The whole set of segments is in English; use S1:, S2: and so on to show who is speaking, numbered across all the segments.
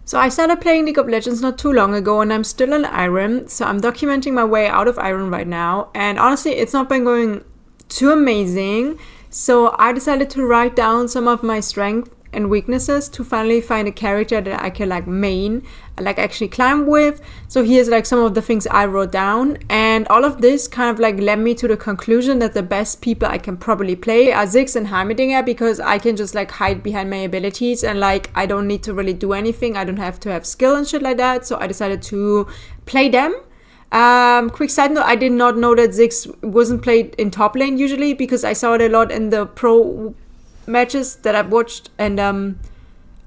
S1: So I started playing League of Legends not too long ago and I'm still in Iron. So I'm documenting my way out of Iron right now. And honestly, it's not been going too amazing. So I decided to write down some of my strengths and weaknesses to finally find a character that I can like main, like actually climb with. So here's like some of the things I wrote down, and all of this kind of like led me to the conclusion that the best people I can probably play are Ziggs and Heimerdinger, because I can just like hide behind my abilities and like I don't need to really do anything. I don't have to have skill and shit like that. So I decided to play them. Quick side note, I did not know that Ziggs wasn't played in top lane usually, because I saw it a lot in the pro matches that I've watched, and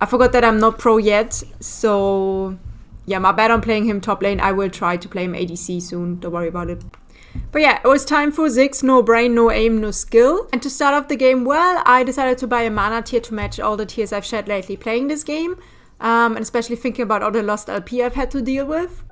S1: I forgot that I'm not pro yet, so yeah, my bad on playing him top lane. I will try to play him ADC soon, don't worry about it. But yeah, it was time for Ziggs. No brain, no aim, no skill. And to start off the game well, I decided to buy a mana tier to match all the tiers I've shed lately playing this game, and especially thinking about all the lost LP I've had to deal with.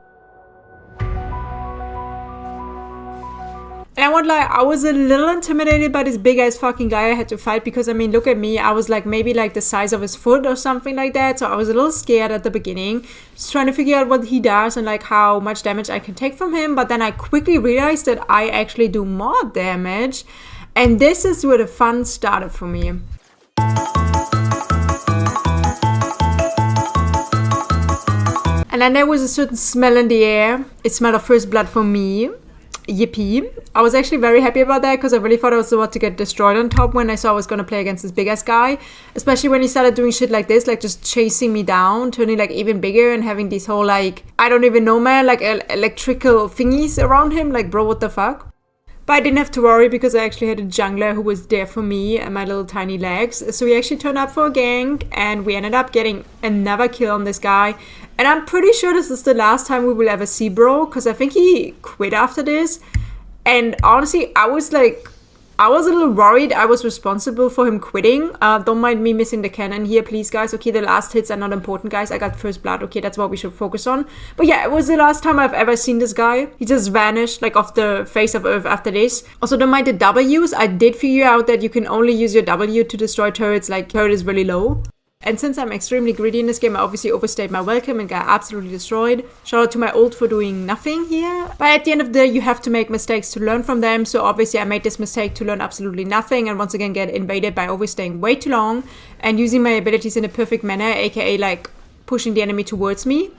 S1: And I won't lie, I was a little intimidated by this big ass fucking guy I had to fight, because I mean, look at me, I was like maybe like the size of his foot or something like that. So I was a little scared at the beginning, just trying to figure out what he does and like how much damage I can take from him. But then I quickly realized that I actually do more damage, and this is where the fun started for me. And then there was a certain smell in the air. It smelled of first blood for me. Yippee. I was actually very happy about that, because I really thought I was about to get destroyed on top when I saw I was going to play against this big ass guy. Especially when he started doing shit like this, like just chasing me down, turning like even bigger and having these whole like, I don't even know man, like electrical thingies around him. Like bro, what the fuck? But I didn't have to worry, because I actually had a jungler who was there for me and my little tiny legs. So we actually turned up for a gank, and we ended up getting another kill on this guy. And I'm pretty sure this is the last time we will ever see bro, because I think he quit after this. And honestly, I was a little worried I was responsible for him quitting. Don't mind me missing the cannon here, please, guys. Okay, the last hits are not important, guys. I got first blood. Okay, that's what we should focus on. But yeah, it was the last time I've ever seen this guy. He just vanished, like, off the face of Earth after this. Also, don't mind the W's. I did figure out that you can only use your W to destroy turrets, like, turret is really low. And since I'm extremely greedy in this game, I obviously overstayed my welcome and got absolutely destroyed. Shout out to my ult for doing nothing here. But at the end of the day, you have to make mistakes to learn from them. So obviously I made this mistake to learn absolutely nothing, and once again get invaded by overstaying way too long and using my abilities in a perfect manner, aka like pushing the enemy towards me.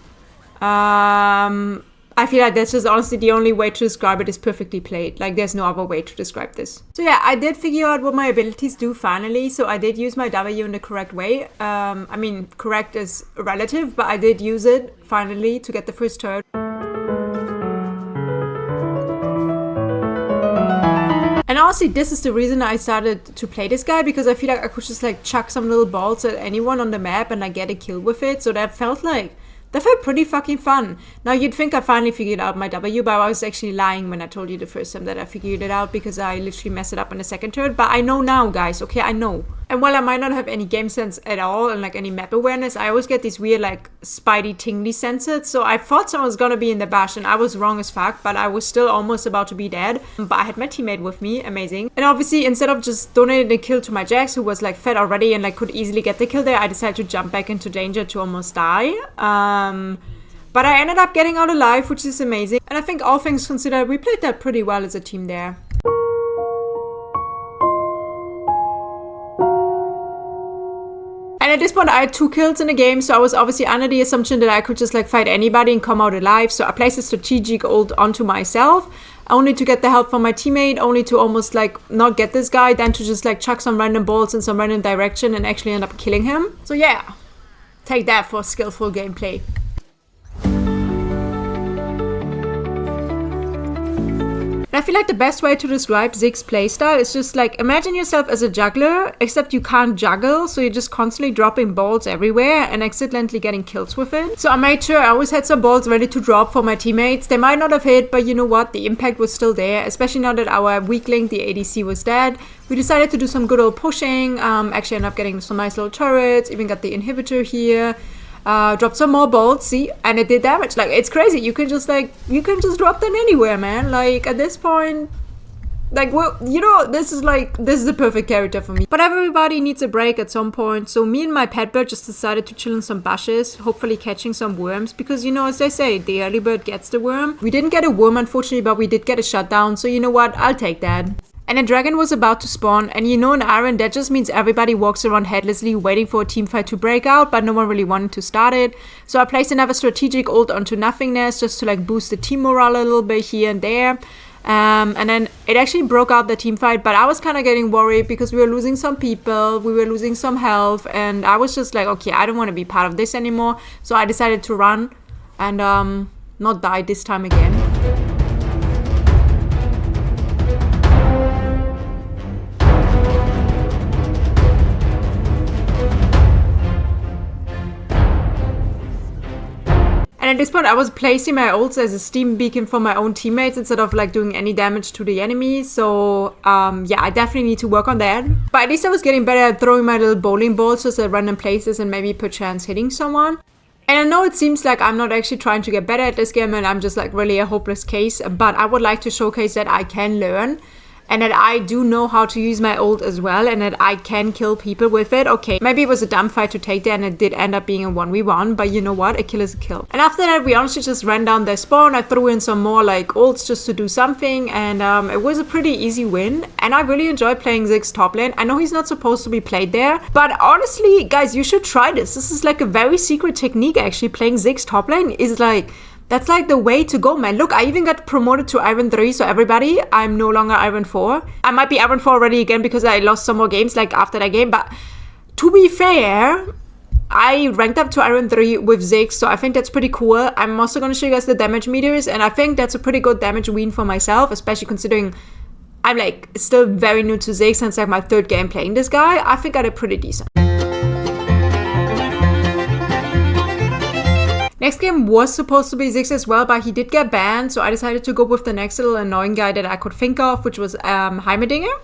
S1: I feel like that's just honestly the only way to describe it is perfectly played. Like, there's no other way to describe this. So yeah, I did figure out what my abilities do finally. So I did use my W in the correct way. I mean, correct is relative, but I did use it finally to get the first turret. And honestly, this is the reason I started to play this guy, because I feel like I could just like chuck some little balls at anyone on the map and like get a kill with it. So that felt pretty fucking fun. Now, you'd think I finally figured out my W, but I was actually lying when I told you the first time that I figured it out, because I literally messed it up in the second turret. But I know now, guys, okay? I know. And while I might not have any game sense at all and like any map awareness, I always get these weird like spidey tingly senses. So I thought someone was gonna be in the bash, and I was wrong as fuck, but I was still almost about to be dead. But I had my teammate with me, amazing. And obviously, instead of just donating the kill to my Jax, who was like fed already and like could easily get the kill there, I decided to jump back into danger to almost die. But I ended up getting out alive, which is amazing. And I think all things considered, we played that pretty well as a team there. And at this point, I had 2 kills in the game, so I was obviously under the assumption that I could just like fight anybody and come out alive. So I placed a strategic ult onto myself, only to get the help from my teammate, only to almost like not get this guy, then to just like chuck some random balls in some random direction and actually end up killing him. So yeah, take that for skillful gameplay. I feel like the best way to describe Ziggs' playstyle is just like, imagine yourself as a juggler, except you can't juggle, so you're just constantly dropping balls everywhere and accidentally getting kills with it. So I made sure I always had some balls ready to drop for my teammates. They might not have hit, but you know what? The impact was still there, especially now that our weak link, the ADC, was dead. We decided to do some good old pushing, actually ended up getting some nice little turrets, even got the inhibitor here. Dropped some more bolts, see, and it did damage. Like, it's crazy. You can just drop them anywhere, man. Like, at this point, Like, well, you know, this is the perfect character for me. But everybody needs a break at some point. So me and my pet bird just decided to chill in some bushes, hopefully catching some worms. Because, you know, as they say, the early bird gets the worm. We didn't get a worm, unfortunately, but we did get a shutdown. So you know what? I'll take that. And a dragon was about to spawn. And you know, in Iron, that just means everybody walks around headlessly waiting for a team fight to break out. But no one really wanted to start it. So I placed another strategic ult onto nothingness just to like boost the team morale a little bit here and there. And then it actually broke out the team fight, but I was kind of getting worried because we were losing some people, we were losing some health, and I was just like, okay, I don't want to be part of this anymore. So I decided to run and not die this time again. And at this point, I was placing my ults as a steam beacon for my own teammates instead of like doing any damage to the enemy. So yeah, I definitely need to work on that. But at least I was getting better at throwing my little bowling balls just at random places and maybe perchance hitting someone. And I know it seems like I'm not actually trying to get better at this game and I'm just like really a hopeless case. But I would like to showcase that I can learn. And that I do know how to use my ult as well, and that I can kill people with it. Okay, maybe it was a dumb fight to take there, and it did end up being a 1v1, but you know what? A kill is a kill. And after that, we honestly just ran down their spawn. I threw in some more like ults just to do something, and it was a pretty easy win. And I really enjoyed playing Ziggs top lane. I know he's not supposed to be played there, but honestly, guys, you should try this. This is like a very secret technique, actually. Playing Ziggs top lane is like... that's like the way to go, man. Look, I even got promoted to Iron 3, so everybody, I'm no longer Iron 4. I might be Iron 4 already again because I lost some more games like after that game, but to be fair, I ranked up to Iron 3 with Ziggs, so I think that's pretty cool. I'm also going to show you guys the damage meters, and I think that's a pretty good damage win for myself, especially considering I'm like still very new to Ziggs since like my 3rd game playing this guy. I think I did pretty decent. Next game was supposed to be Ziggs as well, but he did get banned, so I decided to go with the next little annoying guy that I could think of, which was Heimerdinger.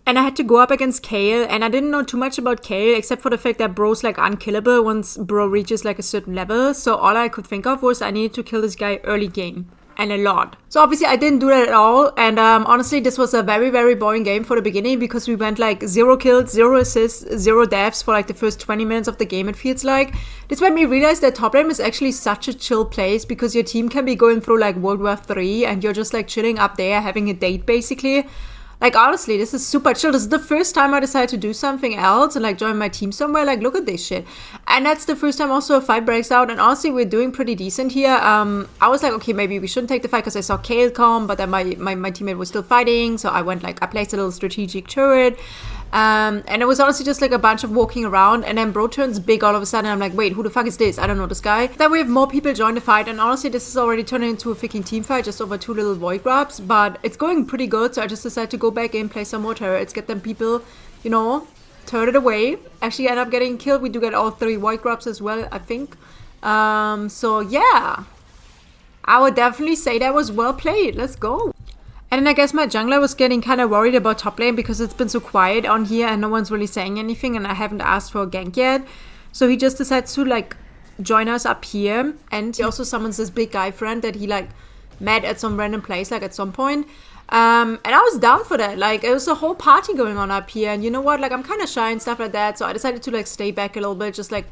S1: And I had to go up against Kayle, and I didn't know too much about Kayle, except for the fact that bro's like unkillable once bro reaches like a certain level, so all I could think of was I needed to kill this guy early game. And a lot. So obviously I didn't do that at all, and honestly this was a very, very boring game for the beginning because we went like 0 kills, 0 assists, 0 deaths for like the first 20 minutes of the game, it feels like. This made me realize that top lane is actually such a chill place because your team can be going through like World War III and you're just like chilling up there having a date basically. Like, honestly, this is super chill. This is the first time I decided to do something else and, like, join my team somewhere. Like, look at this shit. And that's the first time also a fight breaks out. And honestly, we're doing pretty decent here. I was like, okay, maybe we shouldn't take the fight because I saw Kayle come. But then my teammate was still fighting. So I went, like, I placed a little strategic turret. And it was honestly just, like, a bunch of walking around. And then bro turns big all of a sudden. I'm like, wait, who the fuck is this? I don't know this guy. Then we have more people join the fight. And honestly, this is already turning into a freaking team fight just over 2 little void grabs. But it's going pretty good. So I just decided to go back in, play some more turrets, get them people, you know, turret away. Actually end up getting killed. We do get all 3 white grubs as well, I think. So yeah, I would definitely say that was well played. Let's go. And then I guess my jungler was getting kind of worried about top lane because it's been so quiet on here and no one's really saying anything and I haven't asked for a gank yet. So he just decides to like join us up here, and he also summons this big guy friend that he like met at some random place like at some point. And I was down for that. Like, it was a whole party going on up here, and you know what, like, I'm kind of shy and stuff like that, so I decided to like stay back a little bit, just like,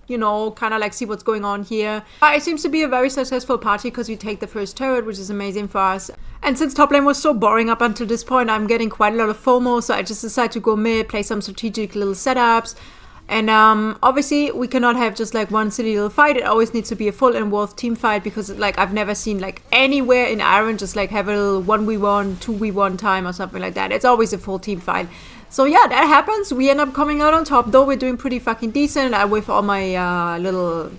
S1: you know, kind of like see what's going on here. But it seems to be a very successful party because we take the first turret, which is amazing for us. And since top lane was so boring up until this point, I'm getting quite a lot of FOMO, so I just decided to go mid, play some strategic little setups. And obviously we cannot have just like one silly little fight. It always needs to be a full and worth team fight because like I've never seen like anywhere in Iron just like have a little 1v1, 2v1 time or something like that. It's always a full team fight. So yeah, that happens. We end up coming out on top, though we're doing pretty fucking decent with all my little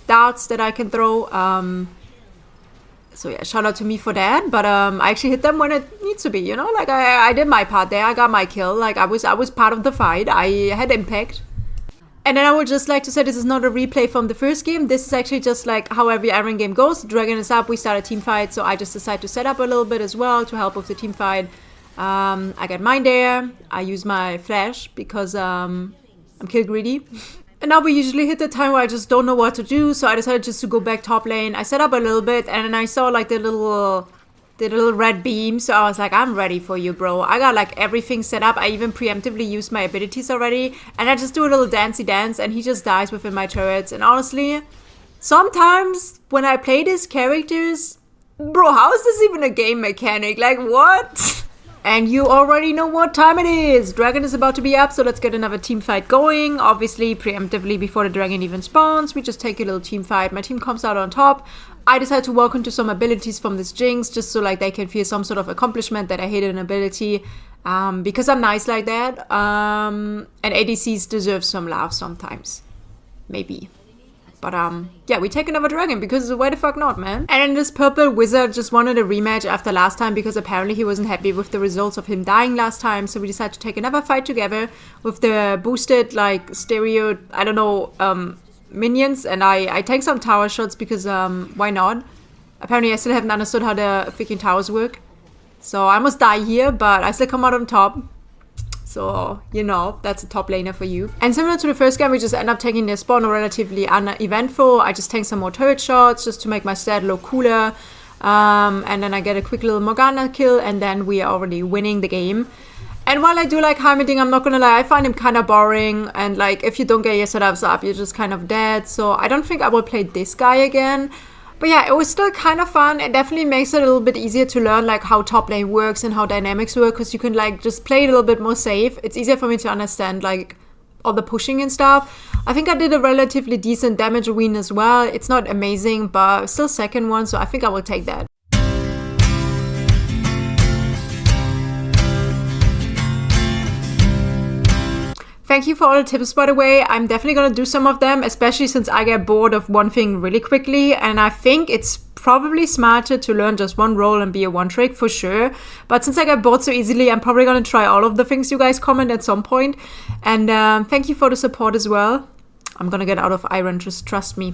S1: darts that I can throw. So yeah, shout out to me for that. But I actually hit them when it needs to be, you know? Like I did my part there. I got my kill. Like I was part of the fight. I had impact. And then I would just like to say this is not a replay from the first game. This is actually just like how every Iron game goes. Dragon is up, we start a team fight. So I just decided to set up a little bit as well to help with the team fight. I got mine there. I use my flash because I'm kill greedy. And now we usually hit the time where I just don't know what to do. So I decided just to go back top lane. I set up a little bit and then I saw like the little the little red beam. So I was like, I'm ready for you, bro. I got like everything set up. I even preemptively used my abilities already. And I just do a little dancey dance and he just dies within my turrets. And honestly, sometimes when I play these characters, bro, how is this even a game mechanic? Like, what? And you already know what time it is. Dragon is about to be up, so let's get another team fight going. Obviously, preemptively, before the dragon even spawns, we just take a little team fight. My team comes out on top. I decide to walk into some abilities from this Jinx, just so like they can feel some sort of accomplishment that I hit an ability. Because I'm nice like that. And ADCs deserve some love sometimes. Maybe. But yeah, we take another dragon because why the fuck not, man? And then this purple wizard just wanted a rematch after last time because apparently he wasn't happy with the results of him dying last time. So we decided to take another fight together with the boosted, like, stereo, I don't know, minions. And I take some tower shots because why not? Apparently I still haven't understood how the freaking towers work. So I must die here, but I still come out on top. So, you know, that's a top laner for you. And similar to the first game, we just end up taking their spawn relatively uneventful. I just take some more turret shots just to make my stat look cooler. And then I get a quick little Morgana kill, and then we are already winning the game. And while I do like Heimerdinger, I'm not gonna lie, I find him kind of boring. And like, if you don't get your setups up, you're just kind of dead. So I don't think I will play this guy again. But yeah, it was still kind of fun. It definitely makes it a little bit easier to learn like how top lane works and how dynamics work, because you can like just play it a little bit more safe. It's easier for me to understand like all the pushing and stuff. I think I did a relatively decent damage win as well. It's not amazing, but still second one, so I think I will take that. Thank you for all the tips, by the way. I'm definitely going to do some of them, especially since I get bored of one thing really quickly. And I think it's probably smarter to learn just one role and be a one trick for sure. But since I get bored so easily, I'm probably going to try all of the things you guys comment at some point. And thank you for the support as well. I'm going to get out of Iron, just trust me.